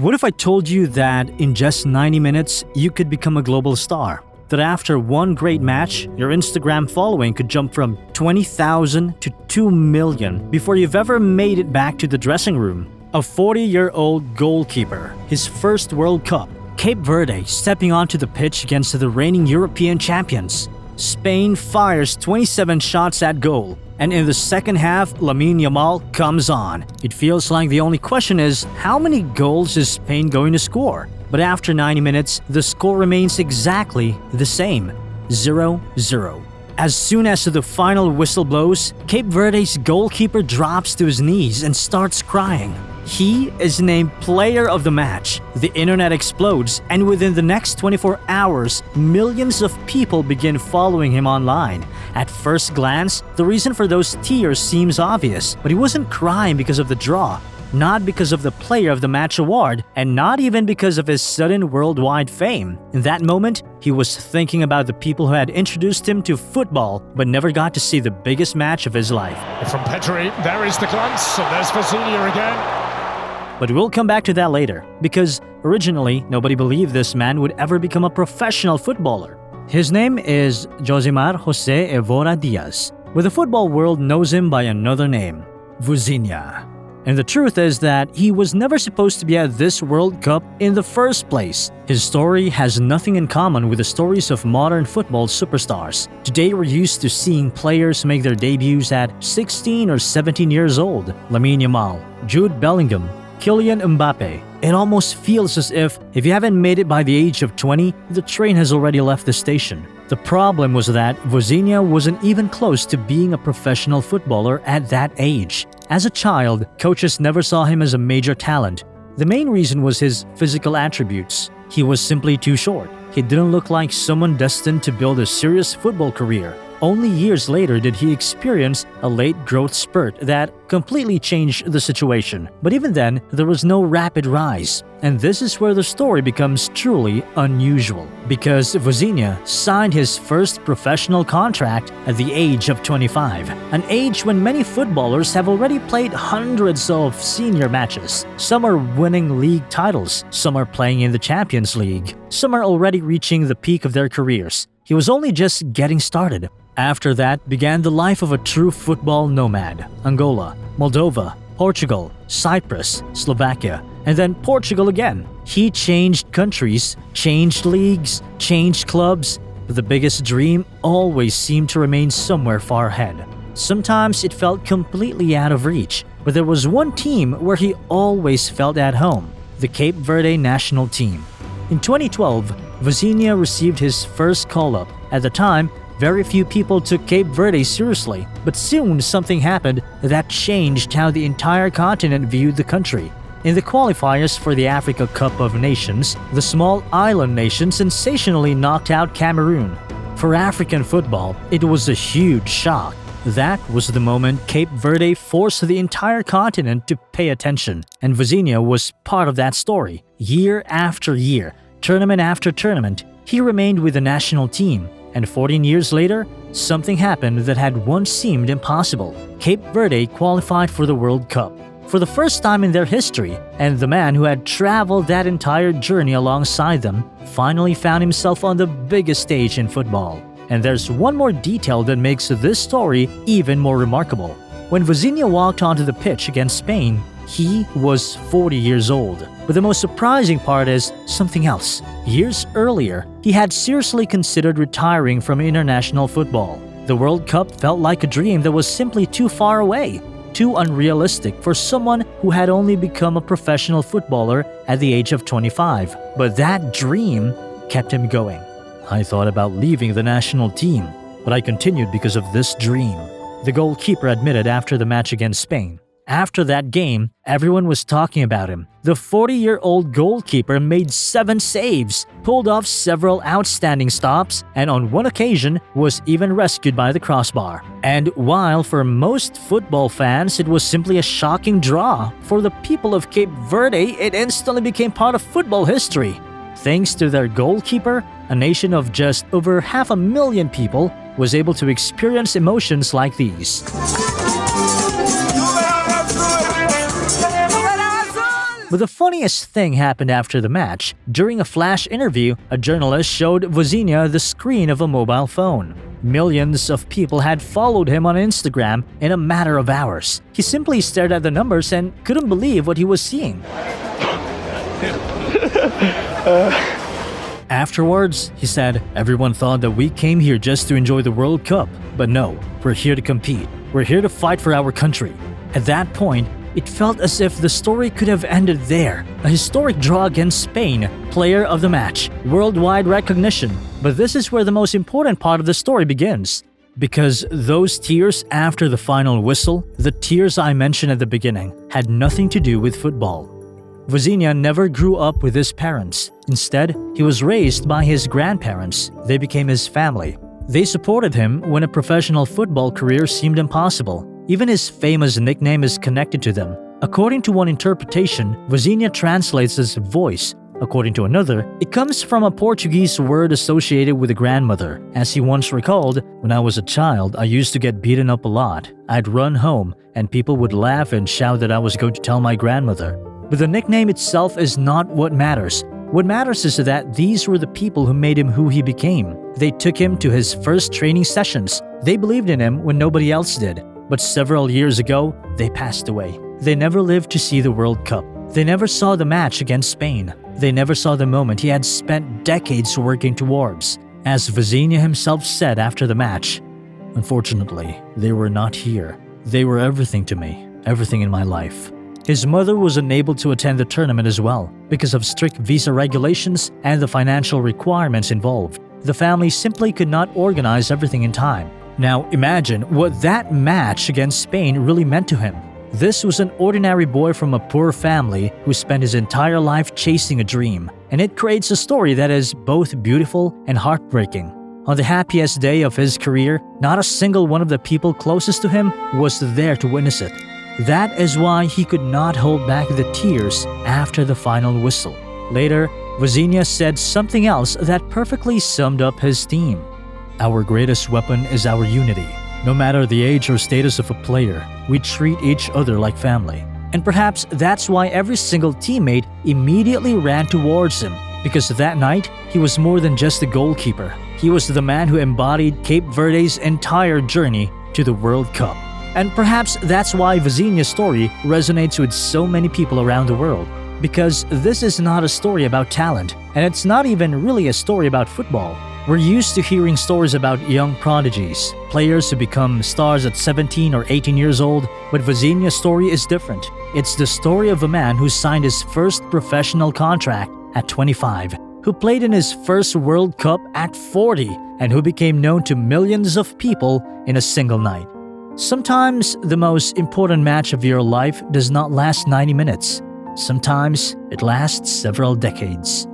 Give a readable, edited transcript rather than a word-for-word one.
What if I told you that in just 90 minutes, you could become a global star? That after one great match, your Instagram following could jump from 20,000 to 2 million before you've ever made it back to the dressing room? A 40-year-old goalkeeper, his first World Cup, Cape Verde stepping onto the pitch against the reigning European champions. Spain fires 27 shots at goal, and in the second half, Lamine Yamal comes on. It feels like the only question is, how many goals is Spain going to score? But after 90 minutes, the score remains exactly the same, 0-0. As soon as the final whistle blows, Cape Verde's goalkeeper drops to his knees and starts crying. He is named Player of the Match. The internet explodes, and within the next 24 hours, millions of people begin following him online. At first glance, the reason for those tears seems obvious, but he wasn't crying because of the draw, not because of the Player of the Match award, and not even because of his sudden worldwide fame. In that moment, he was thinking about the people who had introduced him to football but never got to see the biggest match of his life. From Pedri, there is the glance, and there's Vozinha again. But we'll come back to that later, because originally nobody believed this man would ever become a professional footballer. His name is Josimar Jose Evora Diaz, but the football world knows him by another name, Vozinha. And the truth is that he was never supposed to be at this World Cup in the first place. His story has nothing in common with the stories of modern football superstars. Today we're used to seeing players make their debuts at 16 or 17 years old. Lamine Yamal, Jude Bellingham, Kylian Mbappe. It almost feels as if you haven't made it by the age of 20, the train has already left the station. The problem was that Vozinha wasn't even close to being a professional footballer at that age. As a child, coaches never saw him as a major talent. The main reason was his physical attributes. He was simply too short. He didn't look like someone destined to build a serious football career. Only years later did he experience a late growth spurt that completely changed the situation. But even then, there was no rapid rise. And this is where the story becomes truly unusual. Because Vozinha signed his first professional contract at the age of 25, an age when many footballers have already played hundreds of senior matches. Some are winning league titles, some are playing in the Champions League, some are already reaching the peak of their careers. He was only just getting started. After that began the life of a true football nomad. Angola, Moldova, Portugal, Cyprus, Slovakia, and then Portugal again. He changed countries, changed leagues, changed clubs, but the biggest dream always seemed to remain somewhere far ahead. Sometimes it felt completely out of reach, but there was one team where he always felt at home, the Cape Verde national team. In 2012, Vozinha received his first call-up. At the time, very few people took Cape Verde seriously, but soon something happened that changed how the entire continent viewed the country. In the qualifiers for the Africa Cup of Nations, the small island nation sensationally knocked out Cameroon. For African football, it was a huge shock. That was the moment Cape Verde forced the entire continent to pay attention, and Vozinha was part of that story. Year after year, tournament after tournament, he remained with the national team. And 14 years later, something happened that had once seemed impossible. Cape Verde qualified for the World Cup for the first time in their history, and the man who had traveled that entire journey alongside them finally found himself on the biggest stage in football. And there's one more detail that makes this story even more remarkable. When Vozinha walked onto the pitch against Spain, he was 40 years old. But the most surprising part is something else. Years earlier, he had seriously considered retiring from international football. The World Cup felt like a dream that was simply too far away, too unrealistic for someone who had only become a professional footballer at the age of 25. But that dream kept him going. I thought about leaving the national team, but I continued because of this dream, the goalkeeper admitted after the match against Spain. After that game, everyone was talking about him. The 40-year-old goalkeeper made 7 saves, pulled off several outstanding stops, and on one occasion was even rescued by the crossbar. And while for most football fans it was simply a shocking draw, for the people of Cape Verde it instantly became part of football history. Thanks to their goalkeeper, a nation of just over 500,000 people was able to experience emotions like these. But the funniest thing happened after the match. During a flash interview, a journalist showed Vozinha the screen of a mobile phone. Millions of people had followed him on Instagram in a matter of hours. He simply stared at the numbers and couldn't believe what he was seeing. Afterwards, he said, "Everyone thought that we came here just to enjoy the World Cup. But no, we're here to compete. We're here to fight for our country." At that point, it felt as if the story could have ended there. A historic draw against Spain, player of the match, worldwide recognition. But this is where the most important part of the story begins. Because those tears after the final whistle, the tears I mentioned at the beginning, had nothing to do with football. Vozinha never grew up with his parents. Instead, he was raised by his grandparents. They became his family. They supported him when a professional football career seemed impossible. Even his famous nickname is connected to them. According to one interpretation, Vozinha translates as voice. According to another, it comes from a Portuguese word associated with a grandmother. As he once recalled, "When I was a child, I used to get beaten up a lot. I'd run home, and people would laugh and shout that I was going to tell my grandmother." But the nickname itself is not what matters. What matters is that these were the people who made him who he became. They took him to his first training sessions. They believed in him when nobody else did. But several years ago, they passed away. They never lived to see the World Cup. They never saw the match against Spain. They never saw the moment he had spent decades working towards. As Vozinha himself said after the match, "Unfortunately, they were not here. They were everything to me, everything in my life." His mother was unable to attend the tournament as well because of strict visa regulations and the financial requirements involved. The family simply could not organize everything in time. Now imagine what that match against Spain really meant to him. This was an ordinary boy from a poor family who spent his entire life chasing a dream, and it creates a story that is both beautiful and heartbreaking. On the happiest day of his career, not a single one of the people closest to him was there to witness it. That is why he could not hold back the tears after the final whistle. Later, Vozinha said something else that perfectly summed up his theme. "Our greatest weapon is our unity. No matter the age or status of a player, we treat each other like family." And perhaps that's why every single teammate immediately ran towards him, because that night, he was more than just a goalkeeper. He was the man who embodied Cape Verde's entire journey to the World Cup. And perhaps that's why Vozinha's story resonates with so many people around the world. Because this is not a story about talent, and it's not even really a story about football. We're used to hearing stories about young prodigies, players who become stars at 17 or 18 years old, but Vozinha's story is different. It's the story of a man who signed his first professional contract at 25, who played in his first World Cup at 40, and who became known to millions of people in a single night. Sometimes the most important match of your life does not last 90 minutes. Sometimes it lasts several decades.